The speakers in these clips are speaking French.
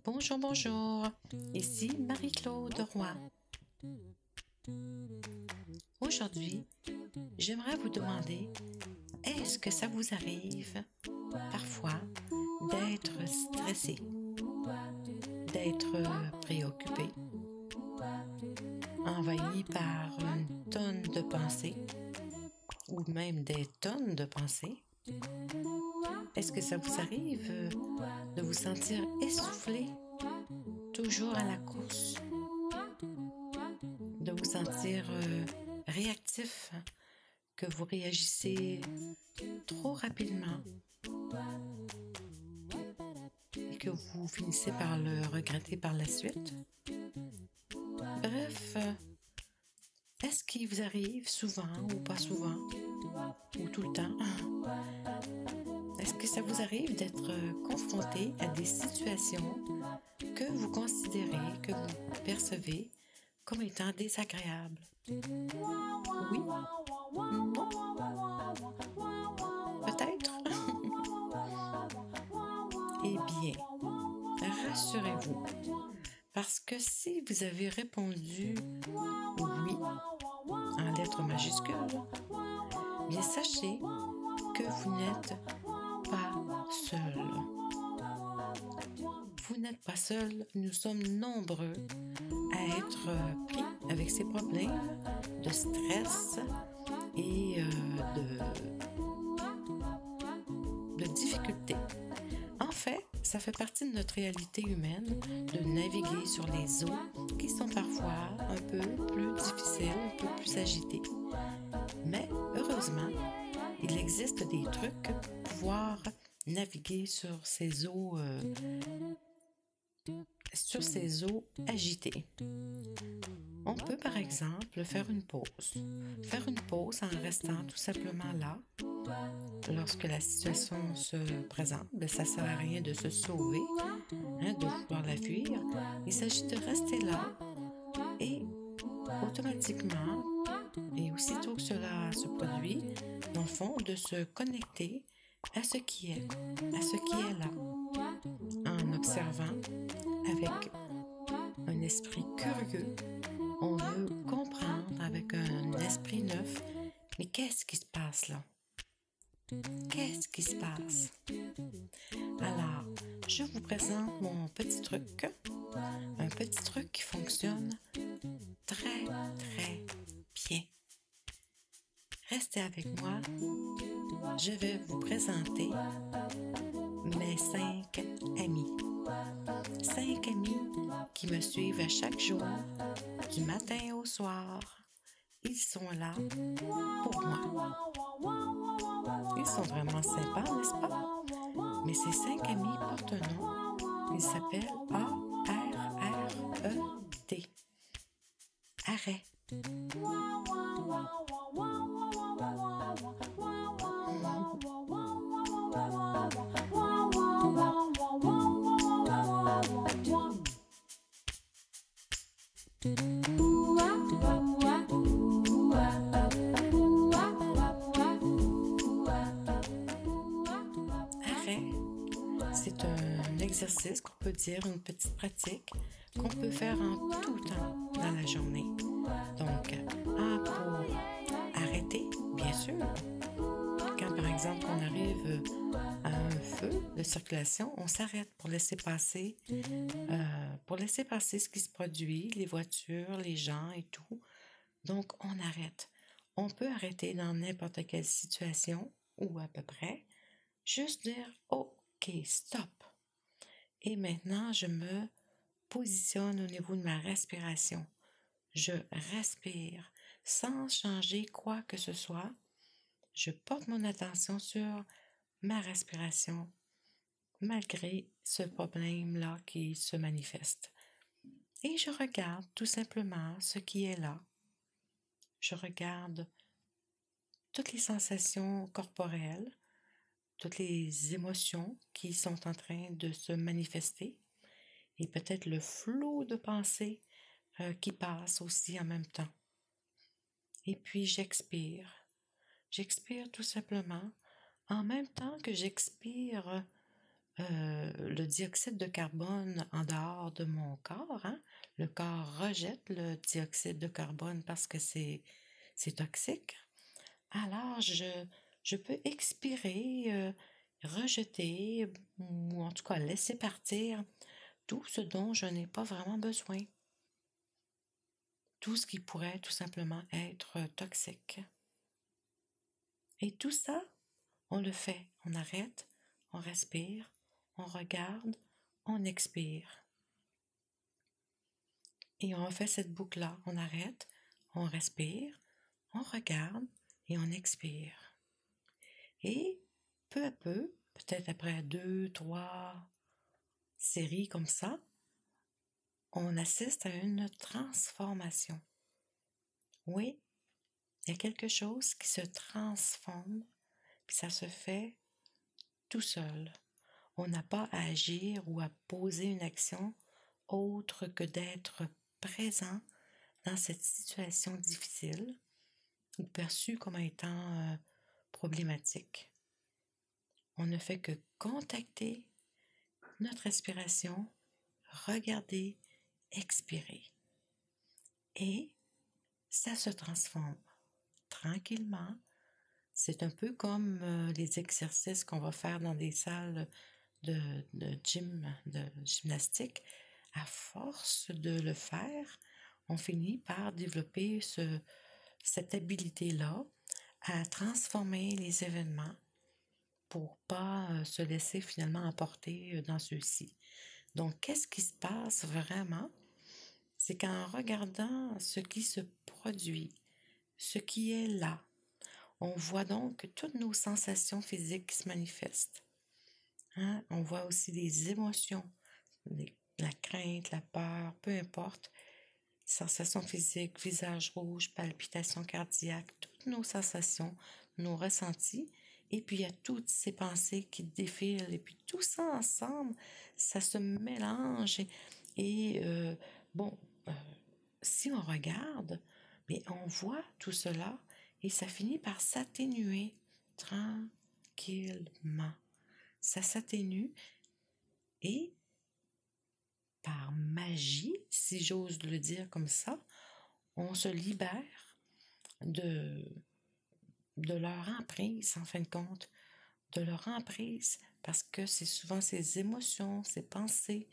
Bonjour, bonjour. Ici Marie-Claude Roy. Aujourd'hui, j'aimerais vous demander, est-ce que ça vous arrive parfois d'être stressé, d'être préoccupé, envahi par une tonne de pensées ou même des tonnes de pensées? Est-ce que ça vous arrive de vous sentir essoufflé, toujours à la course, de vous sentir réactif, que vous réagissez trop rapidement et que vous finissez par le regretter par la suite? Bref, est-ce qu'il vous arrive souvent ou pas souvent, ou tout le temps? Est-ce que ça vous arrive d'être confronté à des situations que vous considérez, que vous percevez comme étant désagréables? Oui? Non? Peut-être? Eh bien, rassurez-vous, parce que si vous avez répondu oui en lettres majuscules, bien sachez que vous n'êtes pas seul. Vous n'êtes pas seul, nous sommes nombreux à être pris avec ces problèmes de stress et de difficultés. En fait, ça fait partie de notre réalité humaine de naviguer sur les eaux qui sont parfois un peu plus difficiles, un peu plus agitées. Mais heureusement, il existe des trucs pour pouvoir naviguer sur ces eaux agitées. On peut par exemple faire une pause. Faire une pause en restant tout simplement là. Lorsque la situation se présente, ça ne sert à rien de se sauver, de vouloir la fuir. Il s'agit de rester là et automatiquement, et aussitôt que cela se produit, dans le fond, de se connecter à ce qui est là, en observant avec un esprit curieux. On veut comprendre avec un esprit neuf, mais qu'est-ce qui se passe là? Qu'est-ce qui se passe? Alors, je vous présente mon petit truc, un petit truc qui fonctionne très, très bien. Restez avec moi, je vais vous présenter mes 5 amis. 5 amis qui me suivent à chaque jour, du matin au soir. Ils sont là pour moi. Ils sont vraiment sympas, n'est-ce pas? Mais ces 5 amis portent un nom. Ils s'appellent A-R-R-E-T. Arrêt. Arrêt, c'est un exercice qu'on peut dire, une petite pratique qu'on peut faire en tout temps dans la journée. Donc, A pour arrêter, bien sûr. Quand par exemple on arrive à un feu de circulation, on s'arrête pour laisser passer ce qui se produit, les voitures, les gens et tout. Donc on arrête. On peut arrêter dans n'importe quelle situation ou à peu près. Juste dire OK, stop. Et maintenant je me positionne au niveau de ma respiration. Je respire sans changer quoi que ce soit. Je porte mon attention sur ma respiration malgré ce problème-là qui se manifeste. Et je regarde tout simplement ce qui est là. Je regarde toutes les sensations corporelles, toutes les émotions qui sont en train de se manifester et peut-être le flot de pensées qui passe aussi en même temps. Et puis j'expire. J'expire tout simplement en même temps que j'expire le dioxyde de carbone en dehors de mon corps. Hein? Le corps rejette le dioxyde de carbone parce que c'est toxique. Alors, je peux expirer, rejeter ou en tout cas laisser partir tout ce dont je n'ai pas vraiment besoin. Tout ce qui pourrait tout simplement être toxique. Et tout ça, on le fait. On arrête, on respire, on regarde, on expire. Et on refait cette boucle-là. On arrête, on respire, on regarde et on expire. Et peu à peu, peut-être après 2, 3 séries comme ça, on assiste à une transformation. Oui, il y a quelque chose qui se transforme, puis ça se fait tout seul. On n'a pas à agir ou à poser une action autre que d'être présent dans cette situation difficile ou perçue comme étant problématique. On ne fait que contacter notre respiration, regarder, expirer. Et ça se transforme tranquillement. C'est un peu comme les exercices qu'on va faire dans des salles de gymnastique. À force de le faire, on finit par développer cette habilité-là à transformer les événements pour pas se laisser finalement emporter dans ceux-ci. Donc, qu'est-ce qui se passe vraiment? C'est qu'en regardant ce qui se produit, ce qui est là, on voit donc toutes nos sensations physiques qui se manifestent. Hein? On voit aussi les émotions, la crainte, la peur, peu importe, sensations physiques, visage rouge, palpitations cardiaques, toutes nos sensations, nos ressentis. Et puis, il y a toutes ces pensées qui défilent. Et puis, tout ça ensemble, ça se mélange. Et si on regarde, mais on voit tout cela et ça finit par s'atténuer tranquillement. Ça s'atténue et par magie, si j'ose le dire comme ça, on se libère de leur emprise, en fin de compte, de leur emprise, parce que c'est souvent ces émotions, ces pensées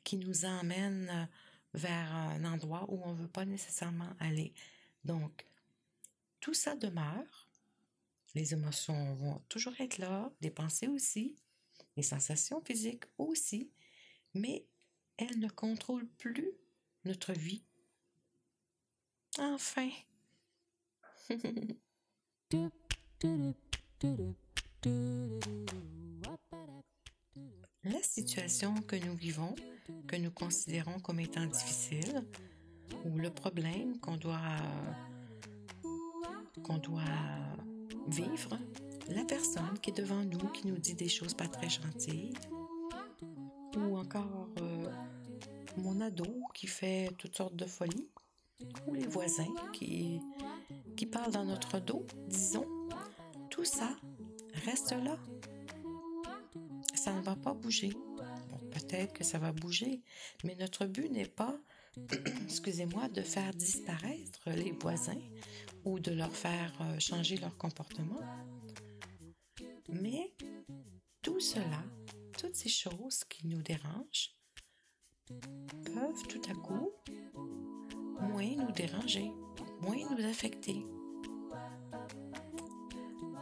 qui nous emmènent vers un endroit où on ne veut pas nécessairement aller. Donc, tout ça demeure. Les émotions vont toujours être là, les pensées aussi, les sensations physiques aussi, mais elles ne contrôlent plus notre vie. Enfin! La situation que nous vivons, que nous considérons comme étant difficile, ou le problème qu'on doit vivre, la personne qui est devant nous, qui nous dit des choses pas très gentilles, ou encore mon ado qui fait toutes sortes de folies, ou les voisins qui parlent dans notre dos, disons, tout ça reste là. Ça ne va pas bouger. Bon, peut-être que ça va bouger, mais notre but n'est pas, excusez-moi, de faire disparaître les voisins ou de leur faire changer leur comportement. Mais tout cela, toutes ces choses qui nous dérangent, peuvent tout à coup moins nous déranger, moins nous affecter.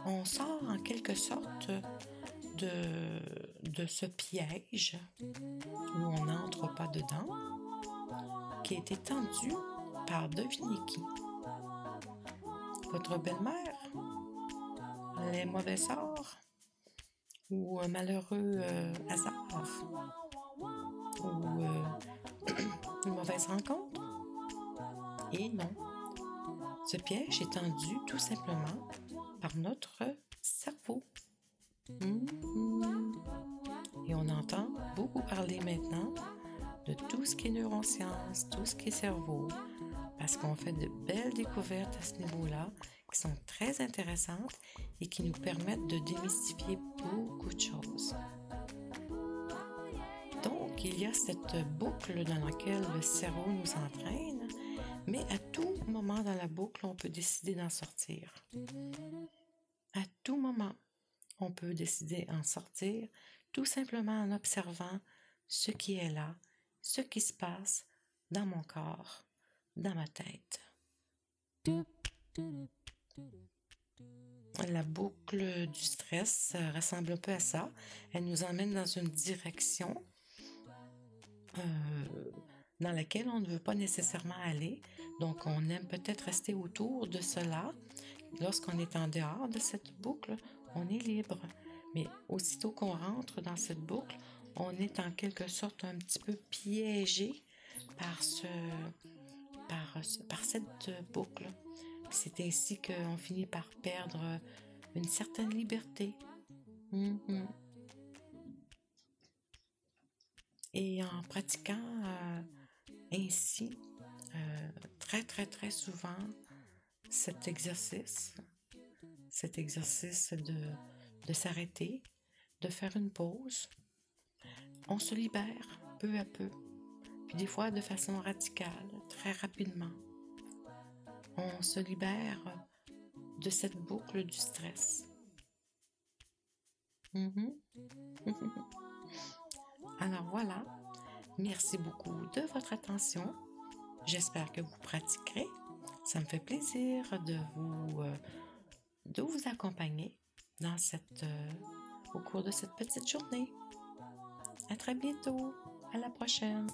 On sort en quelque sorte de ce piège où on n'entre pas dedans, qui a été tendu par devinez qui. Votre belle-mère, les mauvais sorts ou un malheureux hasard ou une mauvaise rencontre. Et non, ce piège est tendu tout simplement par notre cerveau. Et on entend beaucoup parler maintenant de tout ce qui est neurosciences, tout ce qui est cerveau, parce qu'on fait de belles découvertes à ce niveau-là qui sont très intéressantes et qui nous permettent de démystifier beaucoup de choses. Donc, il y a cette boucle dans laquelle le cerveau nous entraîne, mais à tout moment dans la boucle, on peut décider d'en sortir. À tout moment, on peut décider d'en sortir, tout simplement en observant ce qui est là, ce qui se passe dans mon corps, dans ma tête. La boucle du stress ressemble un peu à ça. Elle nous emmène dans une direction dans laquelle on ne veut pas nécessairement aller. Donc, on aime peut-être rester autour de cela. Lorsqu'on est en dehors de cette boucle, on est libre. Mais aussitôt qu'on rentre dans cette boucle, on est en quelque sorte un petit peu piégé par cette boucle. C'est ainsi qu'on finit par perdre une certaine liberté. Et en pratiquant ainsi très très très souvent cet exercice de s'arrêter, de faire une pause, on se libère peu à peu, puis des fois de façon radicale, très rapidement. On se libère de cette boucle du stress. Alors voilà, merci beaucoup de votre attention. J'espère que vous pratiquerez. Ça me fait plaisir de vous accompagner au cours de cette petite journée. À très bientôt. À la prochaine.